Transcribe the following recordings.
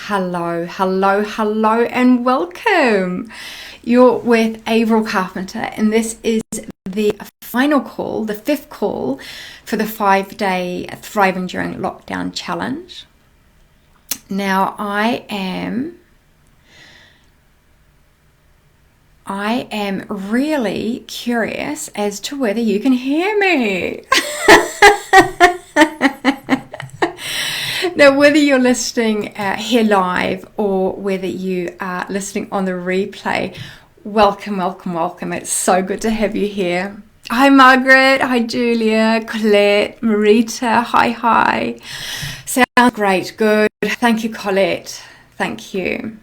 Hello, hello, hello, and welcome. You're with Avril Carpenter, and this is the final call, the fifth call for the 5-day Thriving During Lockdown Challenge. Now, I am really curious as to whether you can hear me. Now, whether you're listening here live or whether you are listening on the replay, welcome, welcome, welcome. It's so good to have you here. Hi, Margaret. Hi, Julia, Colette, Marita. Hi. Sounds great. Good. Thank you, Colette. Thank you.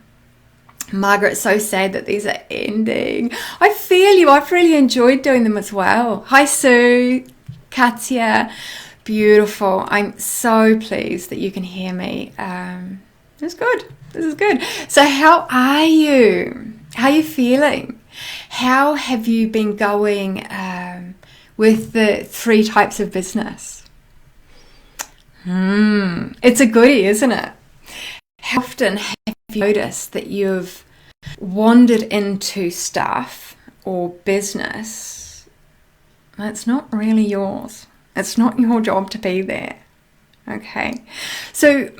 Margaret, so sad that these are ending. I feel you. I've really enjoyed doing them as well. Hi, Sue, Katya. Beautiful. I'm so pleased that you can hear me. This is good. So how are you? How are you feeling? How have you been going with the 3 types of business? It's a goodie, isn't it? How often have you noticed that you've wandered into stuff or business that's not really yours? It's not your job to be there. Okay. So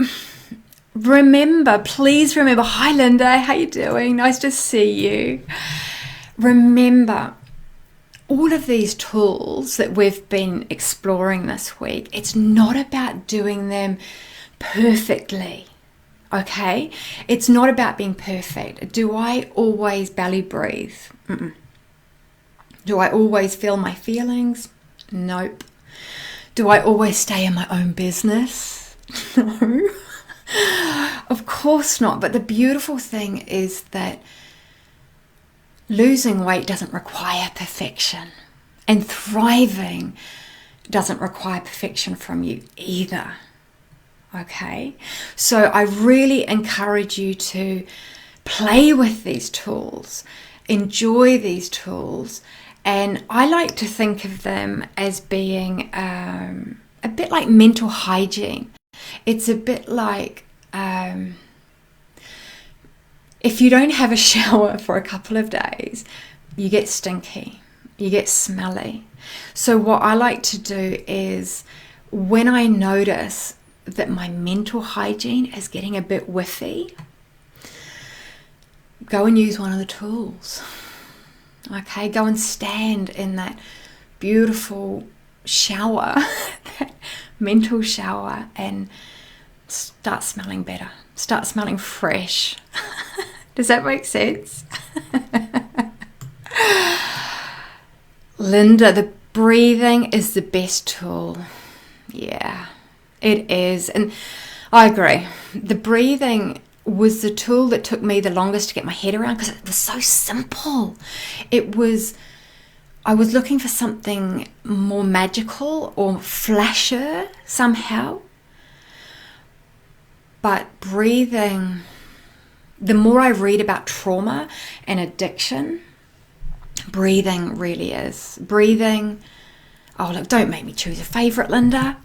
please remember, hi Linda, how you doing? Nice to see you. Remember, all of these tools that we've been exploring this week, it's not about doing them perfectly. Okay? It's not about being perfect. Do I always belly breathe? Do I always feel my feelings? Nope. Do I always stay in my own business? No. Of course not. But the beautiful thing is that losing weight doesn't require perfection. And thriving doesn't require perfection from you either. Okay? So I really encourage you to play with these tools, enjoy these tools. And I like to think of them as being a bit like mental hygiene. It's a bit like if you don't have a shower for a couple of days, you get stinky, you get smelly. So what I like to do is when I notice that my mental hygiene is getting a bit whiffy, go and use one of the tools. Okay, go and stand in that beautiful shower, that mental shower, and start smelling better. Start smelling fresh. Does that make sense? Linda, the breathing is the best tool. Yeah, it is. And I agree. The breathing was the tool that took me the longest to get my head around because it was so simple. I was looking for something more magical or flasher somehow. But breathing, the more I read about trauma and addiction, breathing really is. Breathing, oh look, don't make me choose a favourite, Linda.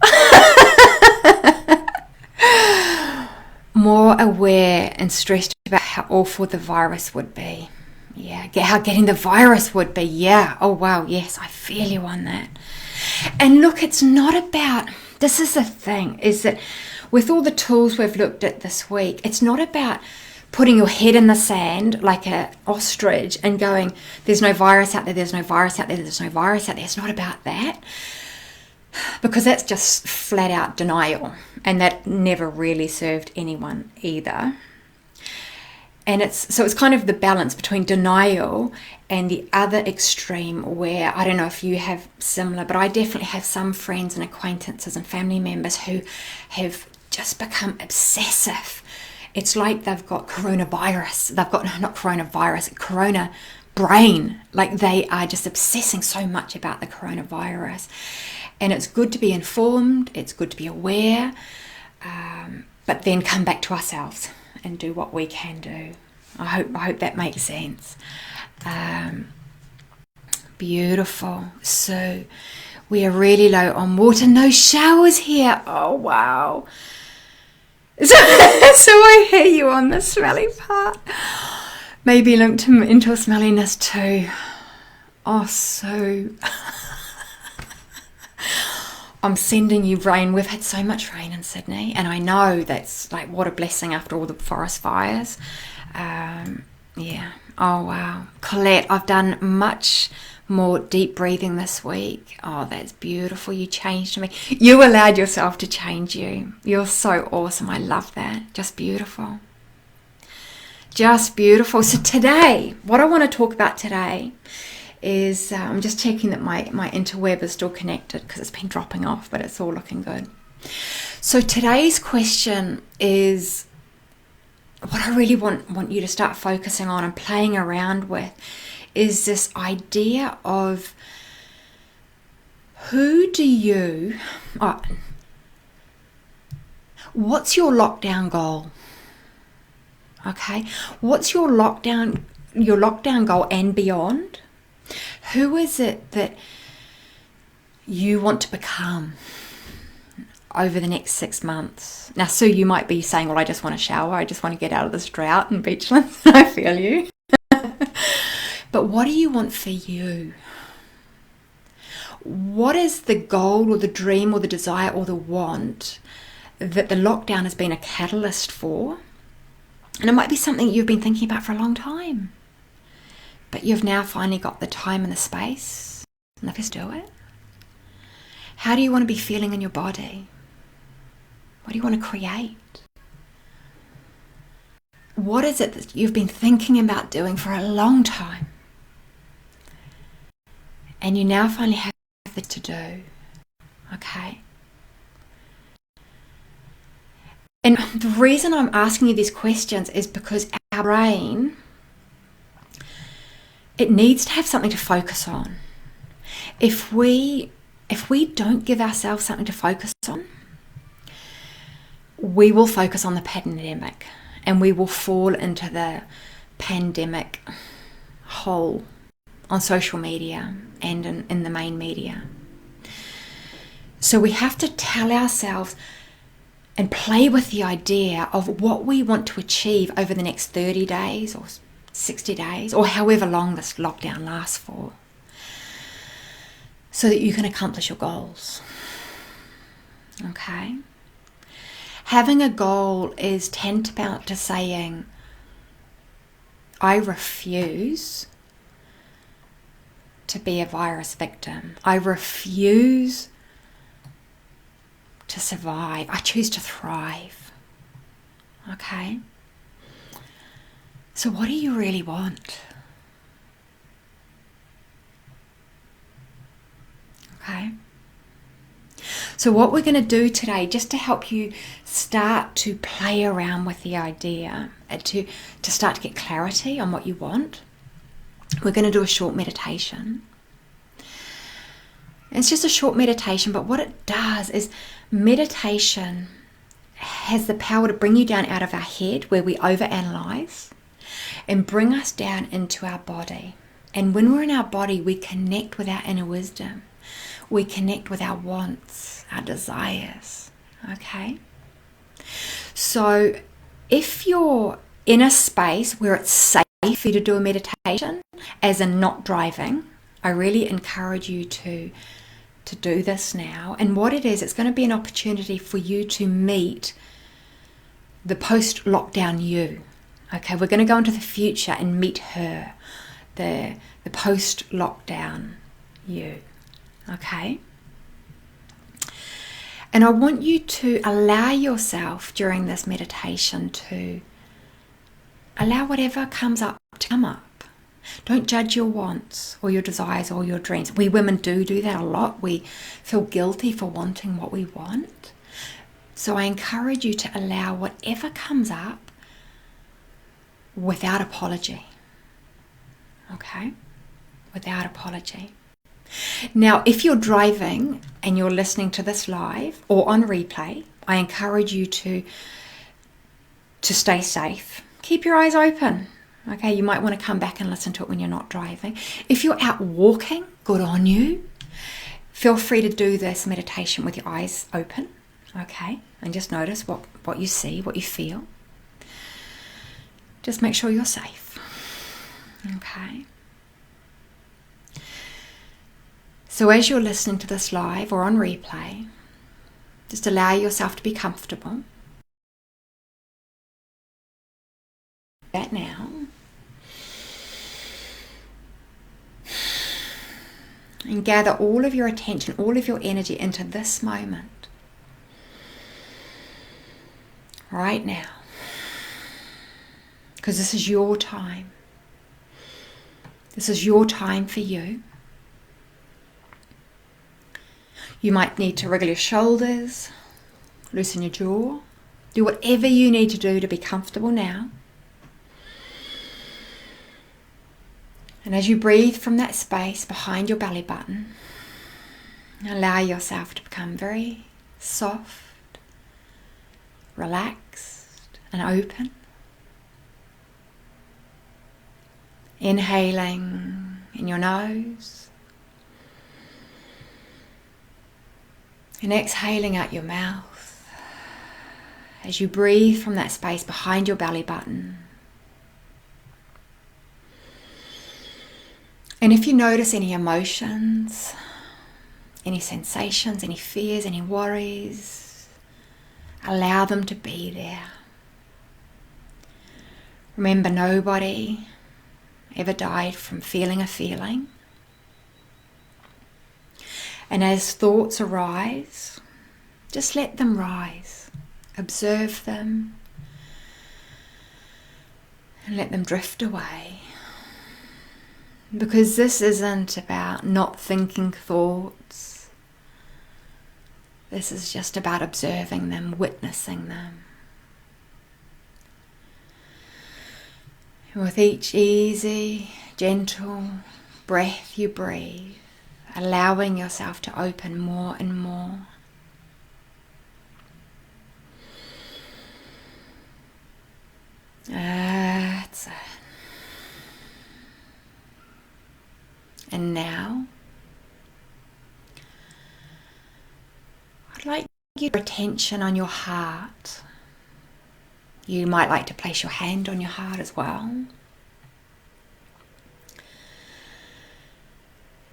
More aware and stressed about how awful the virus would be. Yeah, how getting the virus would be. Yeah, oh wow, yes, I feel you on that. And look, it's not about, this is the thing, is that with all the tools we've looked at this week, it's not about putting your head in the sand like an ostrich and going, there's no virus out there, there's no virus out there, there's no virus out there. It's not about that. Because that's just flat out denial, and that never really served anyone either. And it's kind of the balance between denial and the other extreme where, I don't know if you have similar, but I definitely have some friends and acquaintances and family members who have just become obsessive. It's like they've got coronavirus. They've got, not coronavirus, corona brain. Like they are just obsessing so much about the coronavirus. And it's good to be informed, it's good to be aware, but then come back to ourselves and do what we can do. I hope that makes sense. Beautiful. So we are really low on water. No showers here. Oh, wow. So I hear you on the smelly part. Maybe linked into a smelliness too. Oh, so I'm sending you rain. We've had so much rain in Sydney, and I know that's like what a blessing after all the forest fires. Yeah. Oh, wow. Colette, I've done much more deep breathing this week. Oh, that's beautiful. You changed me. You allowed yourself to change you. You're so awesome. I love that. Just beautiful. Just beautiful. So today, what I want to talk about today is, I'm just checking that my interweb is still connected because it's been dropping off, but it's all looking good. So today's question is what I really want you to start focusing on and playing around with is this idea of what's your lockdown goal? Okay, what's your lockdown goal and beyond? Who is it that you want to become over the next 6 months? Now, Sue, you might be saying, well, I just want to shower. I just want to get out of this drought and beachlands. I feel you. But what do you want for you? What is the goal or the dream or the desire or the want that the lockdown has been a catalyst for? And it might be something you've been thinking about for a long time, but you've now finally got the time and the space. Let's do it. How do you want to be feeling in your body? What do you want to create? What is it that you've been thinking about doing for a long time? And you now finally have it to do. Okay? And the reason I'm asking you these questions is because our brain, it needs to have something to focus on. If we don't give ourselves something to focus on, we will focus on the pandemic and we will fall into the pandemic hole on social media and in the main media. So we have to tell ourselves and play with the idea of what we want to achieve over the next 30 days or 60 days or however long this lockdown lasts for, so that you can accomplish your goals. Okay? Having a goal is tantamount to saying, I refuse to be a virus victim. I refuse to survive. I choose to thrive. Okay? So what do you really want? Okay? So what we're going to do today, just to help you start to play around with the idea, to start to get clarity on what you want, we're going to do a short meditation. It's just a short meditation, but what it does is meditation has the power to bring you down out of our head where we overanalyze and bring us down into our body. And when we're in our body, we connect with our inner wisdom. We connect with our wants, our desires. Okay? So if you're in a space where it's safe for you to do a meditation, as in not driving, I really encourage you to do this now. And what it is, it's going to be an opportunity for you to meet the post-lockdown you. Okay, we're going to go into the future and meet her, the post-lockdown you. Okay? And I want you to allow yourself during this meditation to allow whatever comes up to come up. Don't judge your wants or your desires or your dreams. We women do that a lot. We feel guilty for wanting what we want. So I encourage you to allow whatever comes up without apology. Okay? Without apology. Now, if you're driving and you're listening to this live or on replay, I encourage you to stay safe. Keep your eyes open. Okay, you might want to come back and listen to it when you're not driving. If you're out walking, good on you. Feel free to do this meditation with your eyes open. Okay, and just notice what you see, what you feel. Just make sure you're safe. Okay. So as you're listening to this live or on replay, just allow yourself to be comfortable. That now. And gather all of your attention, all of your energy into this moment. Right now. Because this is your time. This is your time for you. You might need to wriggle your shoulders, loosen your jaw. Do whatever you need to do to be comfortable now. And as you breathe from that space behind your belly button, allow yourself to become very soft, relaxed, and open. Inhaling in your nose and exhaling out your mouth as you breathe from that space behind your belly button. And if you notice any emotions, any sensations, any fears, any worries, allow them to be there. Remember, nobody ever died from feeling a feeling. And as thoughts arise, just let them rise. Observe them and let them drift away. Because this isn't about not thinking thoughts. This is just about observing them, witnessing them. With each easy, gentle breath you breathe, allowing yourself to open more and more. That's it. And now, I'd like you to attention on your heart. You might like to place your hand on your heart as well.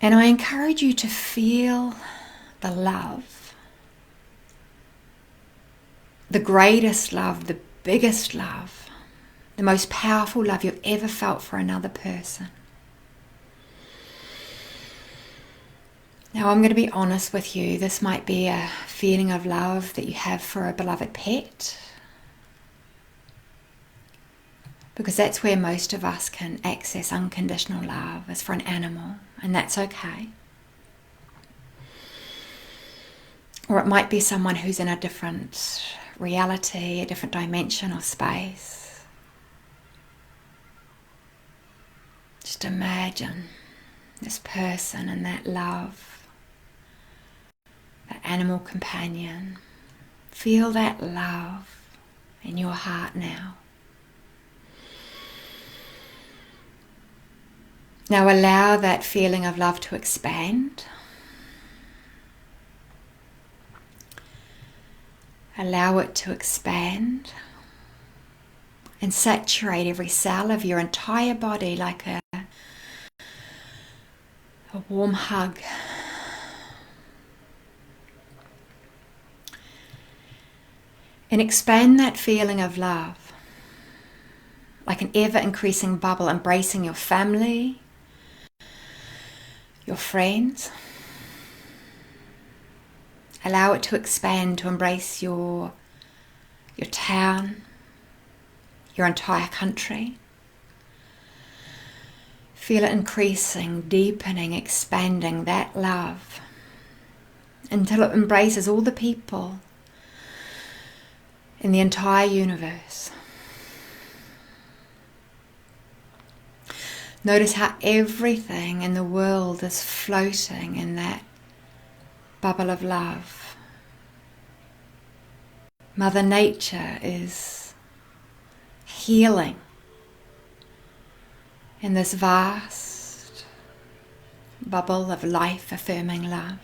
And I encourage you to feel the love, the greatest love, the biggest love, the most powerful love you've ever felt for another person. Now I'm going to be honest with you, this might be a feeling of love that you have for a beloved pet, because that's where most of us can access unconditional love, is for an animal, and that's okay. Or it might be someone who's in a different reality, a different dimension or space. Just imagine this person and that love, that animal companion. Feel that love in your heart now. Now allow that feeling of love to expand. Allow it to expand and saturate every cell of your entire body like a warm hug. And expand that feeling of love like an ever-increasing bubble, embracing your family, your friends. Allow it to expand to embrace your town, your entire country. Feel it increasing, deepening, expanding that love until it embraces all the people in the entire universe. Notice how everything in the world is floating in that bubble of love. Mother Nature is healing in this vast bubble of life-affirming love.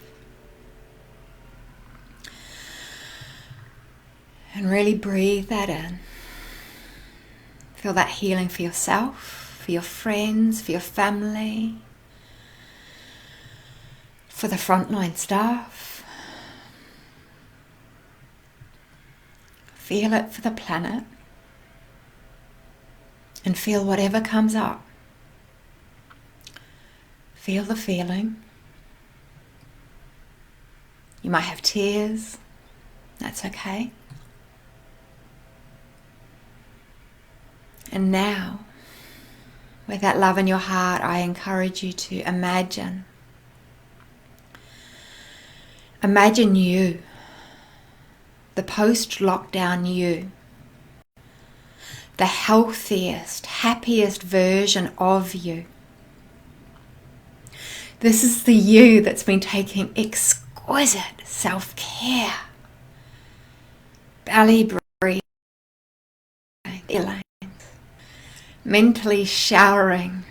And really breathe that in. Feel that healing for yourself, for your friends, for your family, for the frontline staff. Feel it for the planet. And feel whatever comes up. Feel the feeling. You might have tears. That's okay. And now, with that love in your heart, I encourage you to imagine. Imagine you, the post-lockdown you, the healthiest, happiest version of you. This is the you that's been taking exquisite self-care. Belly breathing, mentally showering,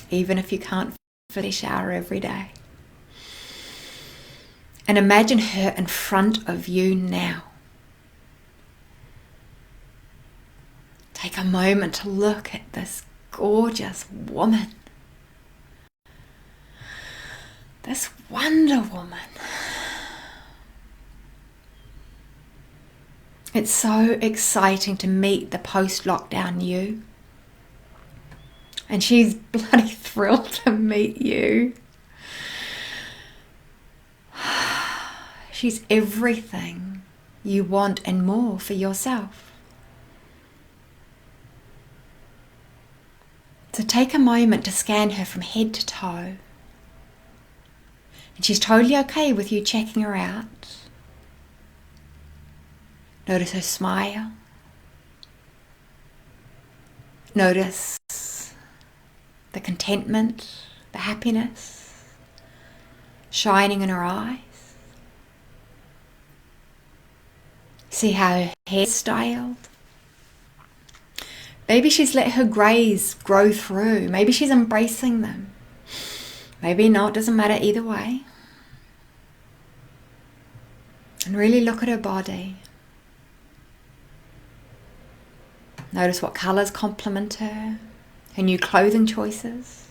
even if you can't fully shower every day. And imagine her in front of you now. Take a moment to look at this gorgeous woman. This Wonder Woman. It's so exciting to meet the post-lockdown you. And she's bloody thrilled to meet you. She's everything you want and more for yourself. So take a moment to scan her from head to toe. And she's totally okay with you checking her out. Notice her smile. Notice the contentment, the happiness shining in her eyes. See how her hair's styled. Maybe she's let her greys grow through. Maybe she's embracing them. Maybe not, doesn't matter either way. And really look at her body. Notice what colours complement her new clothing choices.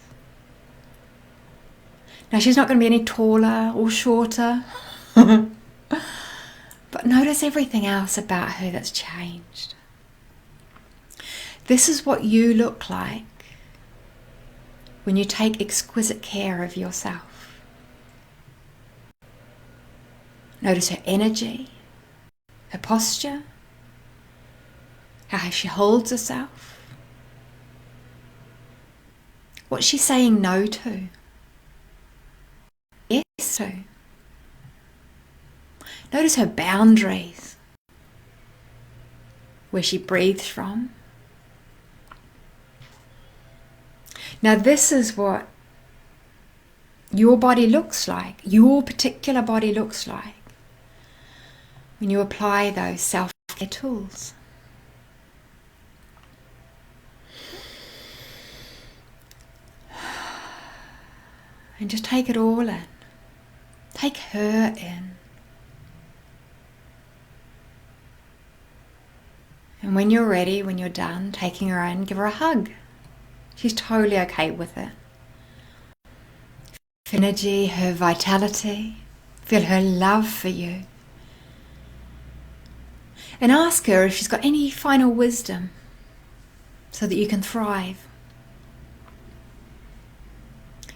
Now she's not going to be any taller or shorter, but notice everything else about her that's changed. This is what you look like when you take exquisite care of yourself. Notice her energy, her posture, how she holds herself. What's she saying no to? Yes to. Notice her boundaries, where she breathes from. Now this is what your body looks like, your particular body looks like when you apply those self-care tools. And just take it all in. Take her in. And when you're ready, when you're done taking her in, give her a hug. She's totally okay with it. Feel her energy, her vitality. Feel her love for you. And ask her if she's got any final wisdom so that you can thrive.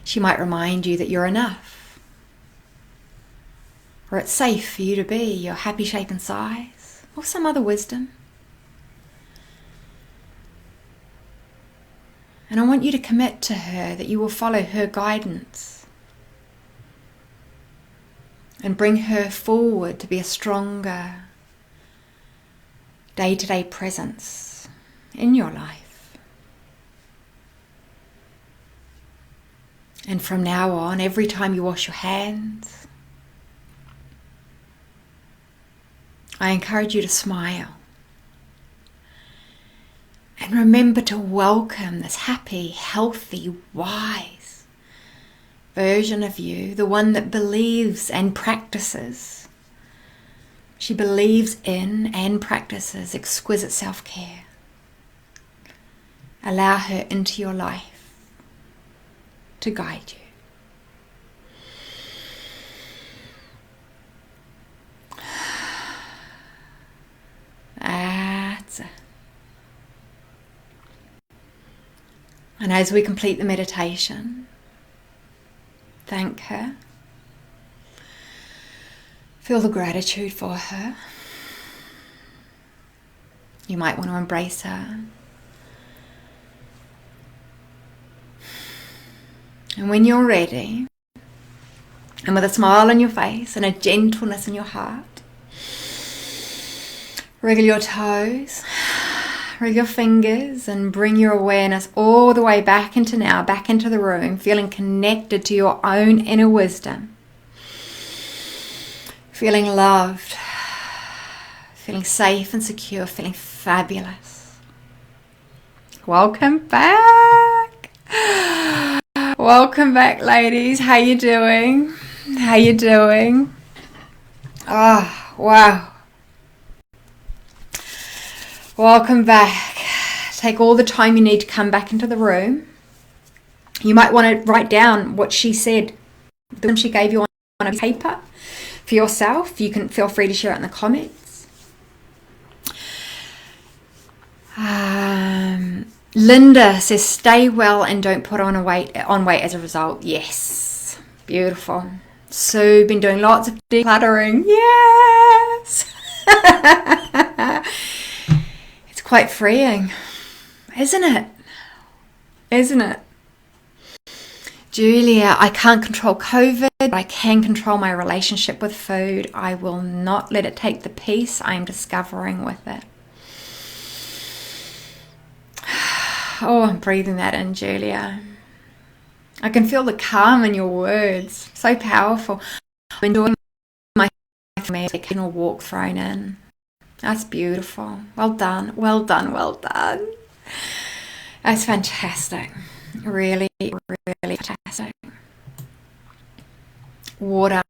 She might remind you that you're enough, or it's safe for you to be your happy shape and size, or some other wisdom. And I want you to commit to her that you will follow her guidance and bring her forward to be a stronger day-to-day presence in your life. And from now on, every time you wash your hands, I encourage you to smile. And remember to welcome this happy, healthy, wise version of you, the one that believes and practices She believes in and practices exquisite self-care. Allow her into your life to guide you. That's it. And as we complete the meditation, thank her. Feel the gratitude for her. You might want to embrace her. And when you're ready, and with a smile on your face and a gentleness in your heart, wriggle your toes, wriggle your fingers, and bring your awareness all the way back into now, back into the room, feeling connected to your own inner wisdom. Feeling loved, feeling safe and secure, feeling fabulous. Welcome back. Welcome back, ladies. How you doing? How you doing? Oh, wow. Welcome back. Take all the time you need to come back into the room. You might want to write down what she said, the one she gave you on a paper for yourself. You can feel free to share it in the comments. Linda says, stay well and don't put on weight as a result. Yes. Beautiful. Sue, been doing lots of decluttering. Yes. It's quite freeing, isn't it? Isn't it? Julia, I can't control COVID, but I can control my relationship with food. I will not let it take the peace I am discovering with it. Oh, I'm breathing that in, Julia. I can feel the calm in your words. So powerful. I'm enjoying my occasional walk thrown in. That's beautiful. Well done. Well done. Well done. That's fantastic. Really, really fantastic. Water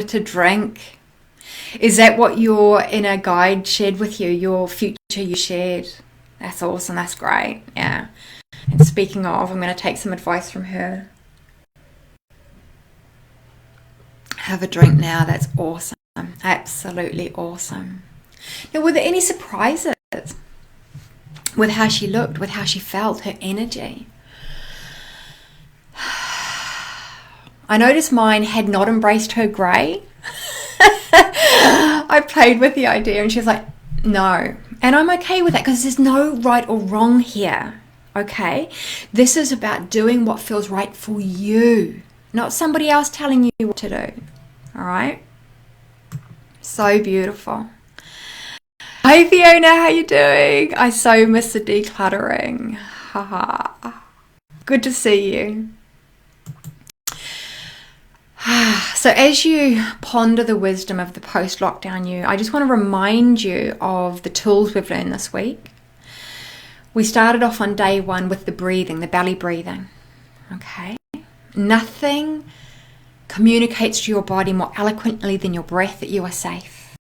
to drink. Is that what your inner guide shared with you? Your future you shared? That's awesome. That's great. Yeah. And speaking of, I'm going to take some advice from her. Have a drink now. That's awesome. Absolutely awesome. Now, were there any surprises with how she looked, with how she felt, her energy? I noticed mine had not embraced her grey. I played with the idea and she was like, no. And I'm okay with that because there's no right or wrong here. Okay? This is about doing what feels right for you, not somebody else telling you what to do. All right? So beautiful. Hi Fiona, how you doing? I so miss the decluttering. Haha. Good to see you. So as you ponder the wisdom of the post-lockdown you, I just want to remind you of the tools we've learned this week. We started off on day one with the breathing, the belly breathing. Okay? Nothing communicates to your body more eloquently than your breath that you are safe.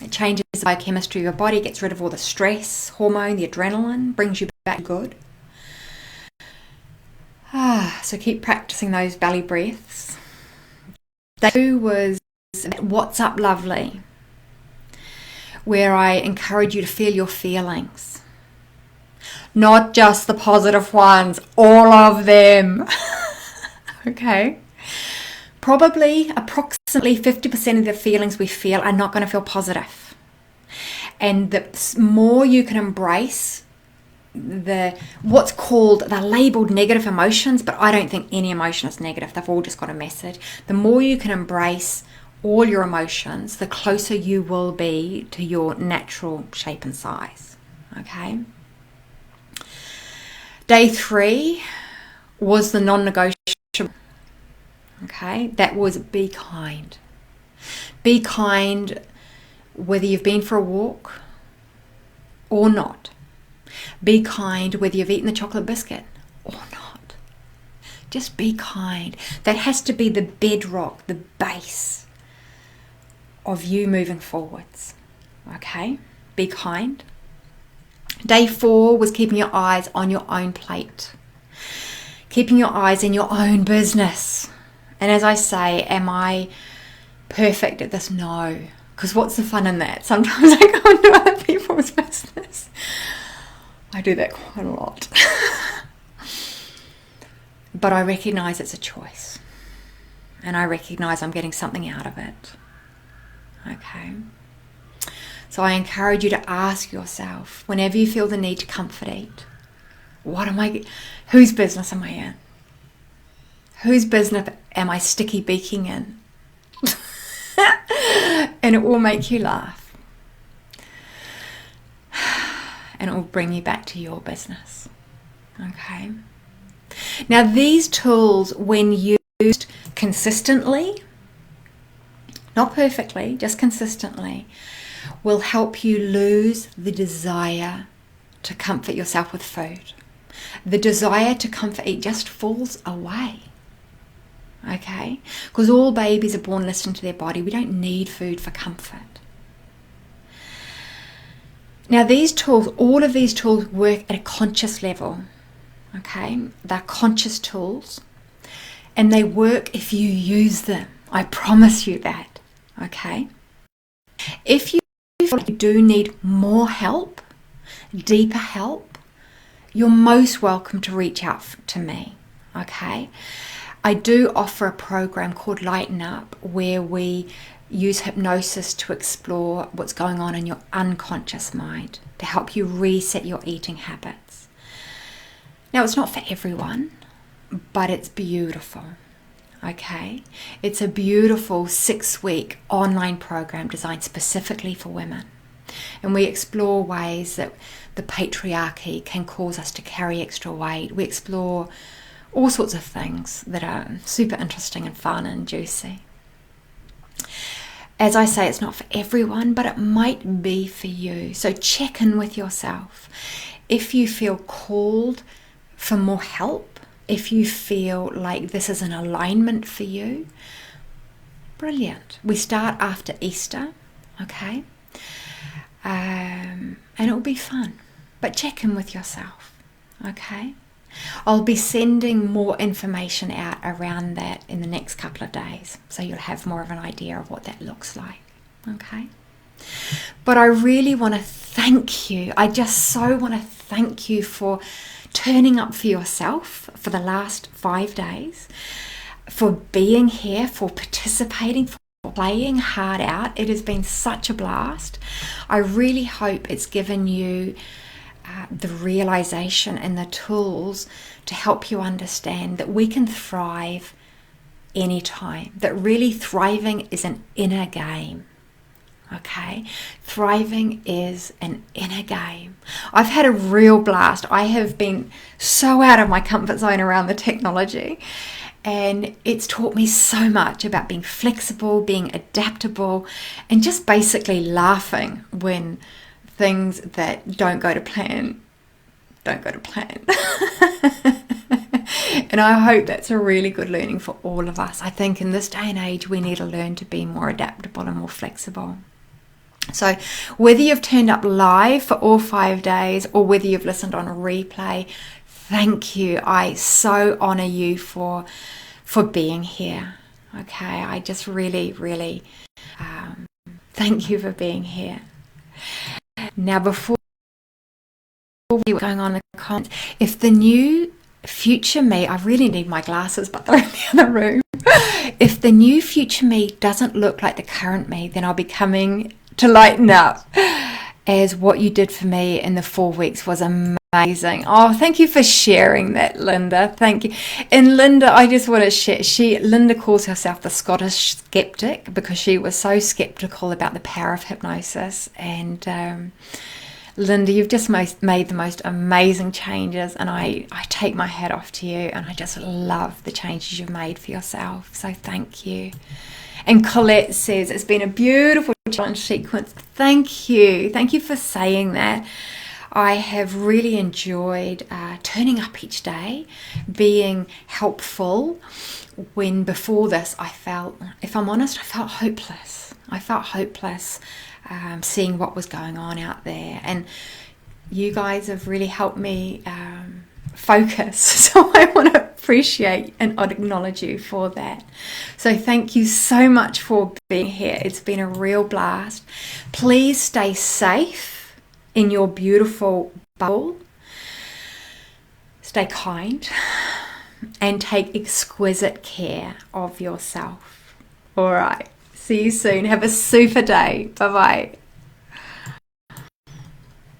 It changes the biochemistry of your body, gets rid of all the stress, hormone, the adrenaline, brings you back good. So keep practicing those belly breaths. Day two was What's Up Lovely, where I encourage you to feel your feelings. Not just the positive ones, all of them. Okay? Probably approximately 50% of the feelings we feel are not going to feel positive. And the more you can embrace what's called, they're labeled negative emotions, but I don't think any emotion is negative. They've all just got a message. The more you can embrace all your emotions, the closer you will be to your natural shape and size. Okay? Day three was the non-negotiable. Okay? That was be kind. Be kind whether you've been for a walk or not. Be kind whether you've eaten the chocolate biscuit or not. Just be kind. That has to be the bedrock, the base of you moving forwards. Okay? Be kind. Day 4 was keeping your eyes on your own plate. Keeping your eyes in your own business. And as I say, am I perfect at this? No. Because what's the fun in that? Sometimes I go into other people's business. I do that quite a lot. But I recognize it's a choice. And I recognize I'm getting something out of it. Okay? So I encourage you to ask yourself, whenever you feel the need to comfort eat, whose business am I in? Whose business am I sticky beaking in? And it will make you laugh. And it will bring you back to your business. Okay? Now these tools, when used consistently, not perfectly, just consistently, will help you lose the desire to comfort yourself with food. The desire to comfort eat just falls away. Okay? Because all babies are born listening to their body. We don't need food for comfort. Now these tools, all of these tools work at a conscious level. Okay? They're conscious tools. And they work if you use them. I promise you that. Okay? If you feel like you do need more help, deeper help, you're most welcome to reach out to me. Okay? I do offer a program called Lighten Up, where we use hypnosis to explore what's going on in your unconscious mind to help you reset your eating habits. Now, it's not for everyone, but it's beautiful. Okay? It's a beautiful 6-week online program designed specifically for women. And we explore ways that the patriarchy can cause us to carry extra weight. We explore all sorts of things that are super interesting and fun and juicy. As I say, it's not for everyone, but it might be for you. So check in with yourself. If you feel called for more help, if you feel like this is an alignment for you, brilliant. We start after Easter, okay? And it'll be fun. But check in with yourself, okay? I'll be sending more information out around that in the next couple of days, so you'll have more of an idea of what that looks like, okay? But I really want to thank you. I just so want to thank you for turning up for yourself for the last 5 days, for being here, for participating, for playing hard out. It has been such a blast. I really hope it's given you the realization and the tools to help you understand that we can thrive anytime, that really thriving is an inner game. Okay, thriving is an inner game. I've had a real blast. I have been so out of my comfort zone around the technology, and it's taught me so much about being flexible, being adaptable, and just basically laughing when things that don't go to plan. And I hope that's a really good learning for all of us. I think in this day and age, we need to learn to be more adaptable and more flexible. So whether you've turned up live for all 5 days or whether you've listened on a replay, thank you. I so honor you for being here. Okay, I just really, really thank you for being here. Now, before we were going on in the comments, if the new future me, I really need my glasses, but they're in the other room. If the new future me doesn't look like the current me, then I'll be coming to Lighten Up, as what you did for me in the 4 weeks was amazing. Oh, thank you for sharing that, Linda. Thank you. And Linda, I just want to share, Linda calls herself the Scottish skeptic because she was so skeptical about the power of hypnosis. And Linda, you've just made the most amazing changes, and I take my hat off to you, and I just love the changes you've made for yourself. So thank you. And Colette says, it's been a beautiful challenge sequence. Thank you. Thank you for saying that. I have really enjoyed turning up each day, being helpful, when before this I felt, if I'm honest, I felt hopeless. I felt hopeless, seeing what was going on out there. And you guys have really helped me focus. So I want to appreciate and acknowledge you for that. So thank you so much for being here. It's been a real blast. Please stay safe in your beautiful bubble. Stay kind and take exquisite care of yourself. All right. See you soon. Have a super day. Bye-bye.